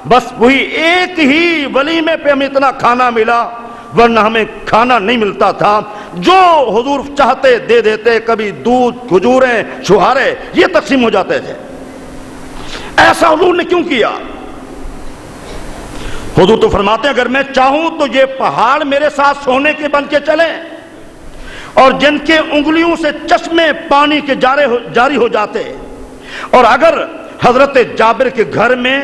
بس وہی ایک ہی ولیمے پہ ہمیں اتنا کھانا ملا، ورنہ ہمیں کھانا نہیں ملتا تھا۔ جو حضور چاہتے دے دیتے، کبھی دودھ، کھجوریں، چھہارے یہ تقسیم ہو جاتے تھے۔ ایسا حضور نے کیوں کیا؟ حضور تو فرماتے ہیں اگر میں چاہوں تو یہ پہاڑ میرے ساتھ سونے کے بن کے چلیں، اور جن کے انگلیوں سے چشمے پانی کے جاری ہو جاتے، اور اگر حضرت جابر کے گھر میں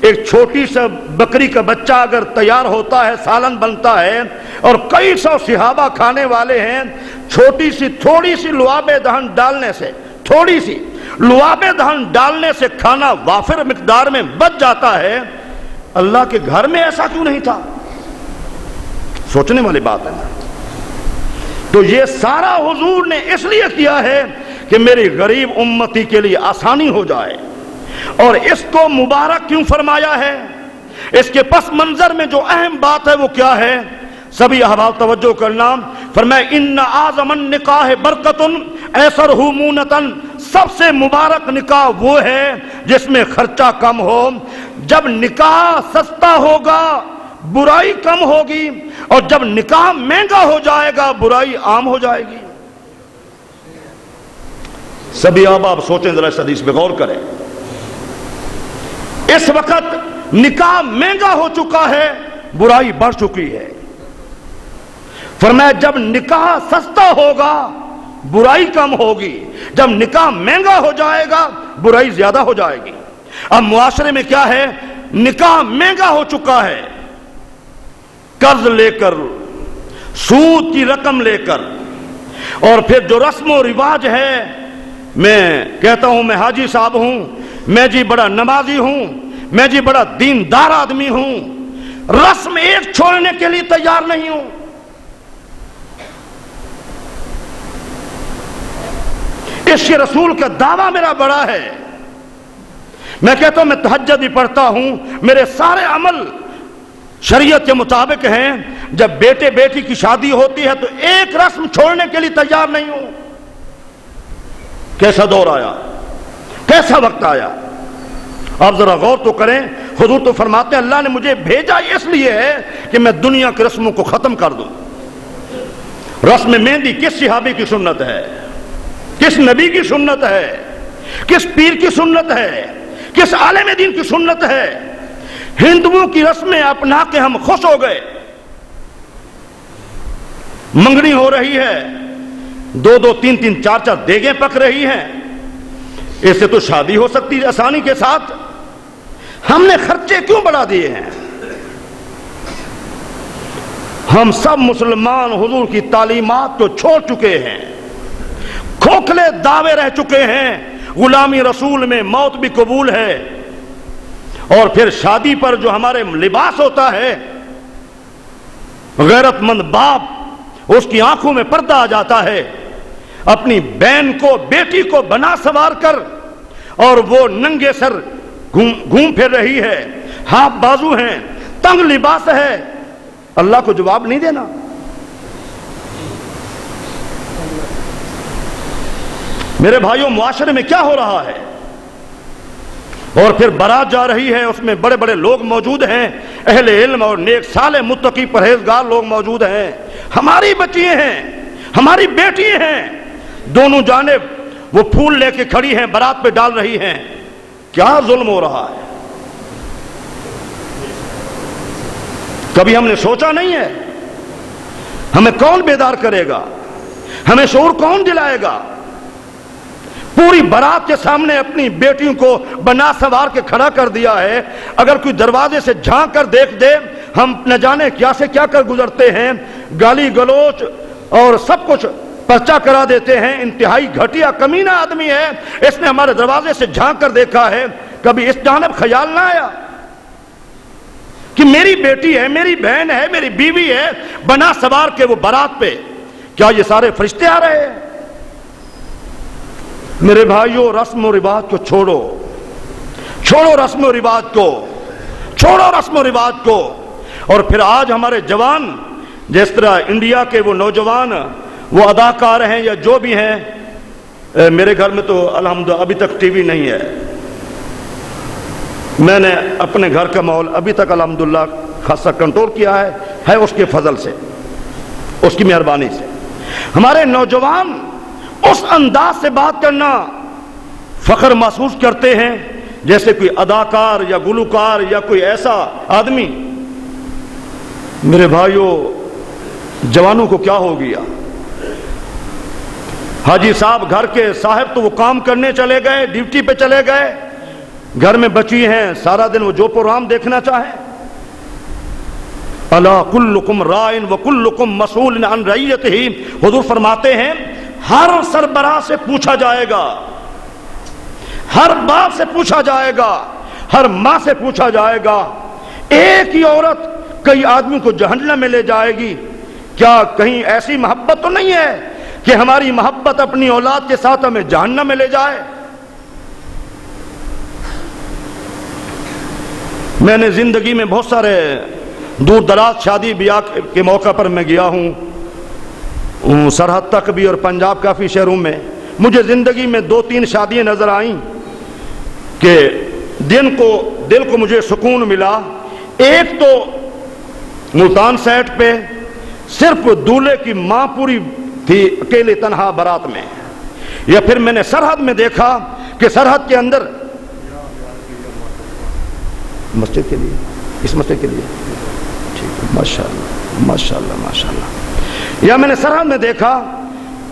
ایک چھوٹی سا بکری کا بچہ اگر تیار ہوتا ہے، سالن بنتا ہے، اور کئی سو صحابہ کھانے والے ہیں، تھوڑی سی لعاب دہن ڈالنے سے، تھوڑی سی لعاب دہن ڈالنے سے کھانا وافر مقدار میں بچ جاتا ہے، اللہ کے گھر میں ایسا کیوں نہیں تھا؟ سوچنے والی بات ہے نا۔ تو یہ سارا حضور نے اس لیے کیا ہے کہ میری غریب امتی کے لیے آسانی ہو جائے۔ اور اس کو مبارک کیوں فرمایا ہے؟ اس کے پس منظر میں جو اہم بات ہے وہ کیا ہے؟ سبھی احباب توجہ کرنا، فرمایا ان اعظم النکاح برکتن ایسرہ مونتن، سب سے مبارک نکاح وہ ہے جس میں خرچہ کم ہو۔ جب نکاح سستا ہوگا برائی کم ہوگی، اور جب نکاح مہنگا ہو جائے گا برائی عام ہو جائے گی۔ سبھی احباب سوچیں ذرا، اس حدیث پہ غور کریں۔ اس وقت نکاح مہنگا ہو چکا ہے، برائی بڑھ چکی ہے۔ فرمایا جب نکاح سستا ہوگا برائی کم ہوگی، جب نکاح مہنگا ہو جائے گا برائی زیادہ ہو جائے گی۔ اب معاشرے میں کیا ہے؟ نکاح مہنگا ہو چکا ہے، قرض لے کر، سود کی رقم لے کر، اور پھر جو رسم و رواج ہے، میں کہتا ہوں میں حاجی صاحب ہوں، میں جی بڑا نمازی ہوں، میں جی بڑا دیندار آدمی ہوں، رسم ایک چھوڑنے کے لیے تیار نہیں ہوں۔ عشق رسول کا دعویٰ میرا بڑا ہے، میں کہتا ہوں میں تہجد بھی پڑھتا ہوں، میرے سارے عمل شریعت کے مطابق ہیں، جب بیٹے بیٹی کی شادی ہوتی ہے تو ایک رسم چھوڑنے کے لیے تیار نہیں ہوں۔ کیسا دور آیا، کیسا وقت آیا؟ آپ ذرا غور تو کریں۔ حضور تو فرماتے ہیں اللہ نے مجھے بھیجا اس لیے ہے کہ میں دنیا کی رسموں کو ختم کر دوں۔ رسم مہندی کس صحابی کی سنت ہے؟ کس نبی کی سنت ہے؟ کس پیر کی سنت ہے؟ کس عالم دین کی سنت ہے؟ ہندوؤں کی رسمیں اپنا کے ہم خوش ہو گئے۔ منگنی ہو رہی ہے، 2 3 4 دیگیں پک رہی ہیں، اس سے تو شادی ہو سکتی ہے آسانی کے ساتھ۔ ہم نے خرچے کیوں بڑھا دیے ہیں؟ ہم سب مسلمان حضور کی تعلیمات کو چھوڑ چکے ہیں، کھوکھلے دعوے رہ چکے ہیں۔ غلامی رسول میں موت بھی قبول ہے، اور پھر شادی پر جو ہمارے لباس ہوتا ہے، غیرت مند باپ اس کی آنکھوں میں پردہ آ جاتا ہے، اپنی بہن کو بیٹی کو بنا سوار کر، اور وہ ننگے سر گھوم پھر رہی ہے، ہاتھ بازو ہیں، تنگ لباس ہے، اللہ کو جواب نہیں دینا۔ میرے بھائیوں معاشرے میں کیا ہو رہا ہے؟ اور پھر بارات جا رہی ہے، اس میں بڑے بڑے لوگ موجود ہیں، اہل علم اور نیک صالح متقی پرہیزگار لوگ موجود ہیں، ہماری بچیاں ہیں، ہماری بیٹیاں ہیں، دونوں جانب وہ پھول لے کے کھڑی ہیں، بارات پہ ڈال رہی ہیں۔ کیا ظلم ہو رہا ہے؟ کبھی ہم نے سوچا نہیں ہے؟ ہمیں کون بیدار کرے گا؟ ہمیں شعور کون دلائے گا؟ پوری بارات کے سامنے اپنی بیٹیوں کو بنا سوار کے کھڑا کر دیا ہے، اگر کوئی دروازے سے جھانک کر دیکھ دے ہم نہ جانے کیا سے کیا کر گزرتے ہیں، گالی گلوچ اور سب کچھ پرچہ کرا دیتے ہیں۔ انتہائی گھٹیا کمینہ آدمی ہے، اس نے ہمارے دروازے سے جھانک کر دیکھا ہے، کبھی اس جانب خیال نہ آیا کہ میری بیٹی ہے، میری بہن ہے، میری بیوی ہے، بنا سوار کے وہ بارات پہ کیا یہ سارے فرشتے آ رہے ہیں؟ میرے بھائیوں رسم و رواج کو چھوڑو، چھوڑو رسم و رواج کو، چھوڑو رسم و رواج کو۔ اور پھر آج ہمارے جوان، جس طرح انڈیا کے وہ نوجوان، وہ اداکار ہیں یا جو بھی ہیں، میرے گھر میں تو الحمدللہ ابھی تک ٹی وی نہیں ہے، میں نے اپنے گھر کا ماحول ابھی تک الحمدللہ خاصا کنٹرول کیا ہے اس کے فضل سے، اس کی مہربانی سے۔ ہمارے نوجوان اس انداز سے بات کرنا فخر محسوس کرتے ہیں جیسے کوئی اداکار یا گلوکار یا کوئی ایسا آدمی۔ میرے بھائیوں، جوانوں کو کیا ہو گیا؟ حاجی صاحب گھر کے صاحب تو وہ کام کرنے چلے گئے، ڈیوٹی پہ چلے گئے، گھر میں بچی ہیں، سارا دن وہ جو پروگرام دیکھنا چاہے۔ الا کلکم رائن وکلکم مسئول عن رعیتہ، حضور فرماتے ہیں ہر سربراہ سے پوچھا جائے گا، ہر باپ سے پوچھا جائے گا، ہر ماں سے پوچھا جائے گا۔ ایک ہی عورت کئی آدمی کو جہنم میں لے جائے گی، کیا کہیں ایسی محبت تو نہیں ہے کہ ہماری محبت اپنی اولاد کے ساتھ ہمیں جہنم میں لے جائے؟ میں نے زندگی میں بہت سارے دور دراز شادی بیاہ کے موقع پر میں گیا ہوں، سرحد تک بھی اور پنجاب کافی شہروں میں۔ مجھے زندگی میں 2-3 شادیاں نظر آئیں کہ دل کو مجھے سکون ملا۔ ایک تو ملتان سائٹ پہ صرف دولہے کی ماں پوری تھی اکیلے تنہا بارات میں، یا پھر میں نے سرحد میں دیکھا کہ سرحد کے اندر مسجد کے لیے، اس مسجد کے لیے، ٹھیک ہے، ماشاءاللہ ماشاءاللہ ماشاءاللہ، یا میں نے سرحد میں دیکھا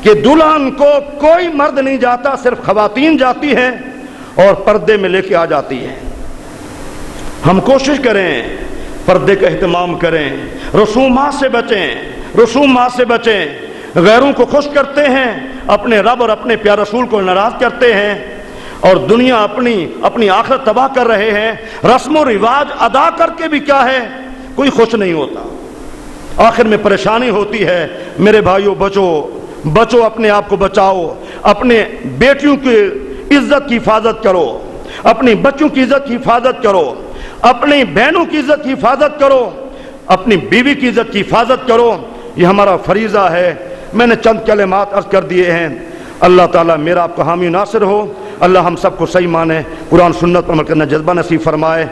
کہ دلہن کو کوئی مرد نہیں جاتا، صرف خواتین جاتی ہیں اور پردے میں لے کے آ جاتی ہیں۔ ہم کوشش کریں پردے کا اہتمام کریں، رسومات سے بچیں، غیروں کو خوش کرتے ہیں، اپنے رب اور اپنے پیارے رسول کو ناراض کرتے ہیں، اور دنیا اپنی آخرت تباہ کر رہے ہیں۔ رسم و رواج ادا کر کے بھی کیا ہے، کوئی خوش نہیں ہوتا، آخر میں پریشانی ہوتی ہے۔ میرے بھائیوں، بچو، اپنے آپ کو بچاؤ، اپنے بیٹیوں کی عزت کی حفاظت کرو، اپنی بچوں کی عزت کی حفاظت کرو، اپنی بہنوں کی عزت کی حفاظت کرو، اپنی بیوی کی عزت کی حفاظت کرو، یہ ہمارا فریضہ ہے۔ میں نے چند کلمات عرض کر دیے ہیں۔ اللہ تعالیٰ میرا آپ کا حامی ناصر ہو، اللہ ہم سب کو صحیح مانے، قرآن سنت پر عمل کرنا جذبہ نصیب فرمائے۔